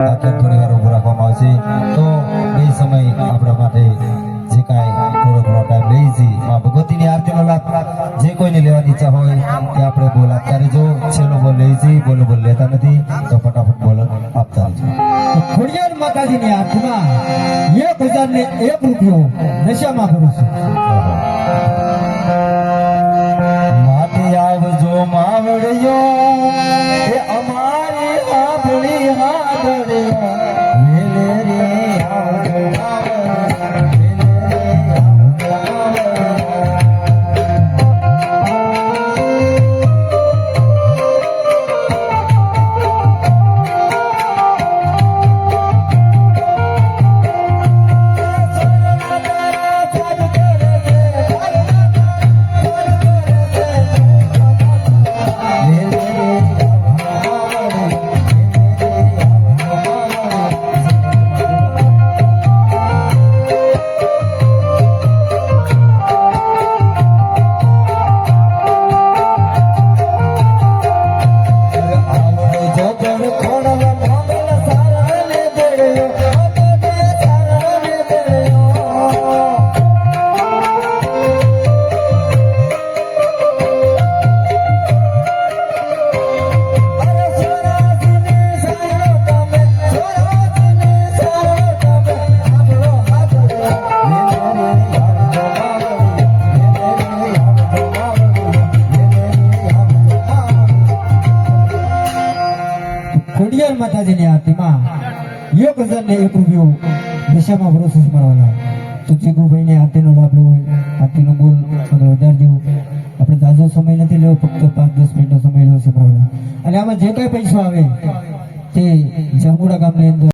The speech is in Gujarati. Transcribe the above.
થોડી વાર ઉભું રાખવામાં આવશે તો એ સમય આપણા માટે જે કાંઈ થોડો ઘણો ટાઈમ લઈ છે માં ભગવતીની આરતીનો લાભ જે કોઈને લેવાની ઈચ્છા હોય કે આપણે બોલ આપતા રહેજો. છેલ્લો બોલ લઈ છે, બોલો બોલ લેતા નથી તો ફટાફટ બોલ આપતા રહેજો. ખોડિયાર માતાજીની આરતીમાં 1001 રૂપિયો નશામાં કરું છું. માથે આવજો માવડિયો એ અમારી આભળી હાદડિયો વેલે રે આવજો માવડિયો વેલે રે આવજો માવડિયો. ખોડિયાર માતાજીની આરતીમાં 1001 રૂપિયો નશામાં ભરોસો મારવાના. તો જીગુભાઈને આરતીનો લાભ લેવો હોય, આરતીનો બોલ આગળ વધારજો. આપણે તાજો સમય નથી લેવો, ફક્ત 5-10 મિનિટનો સમય લેવો છે. અને આમાં જે કાંઈ પૈસા આવે તે જામુડા ગામની અંદર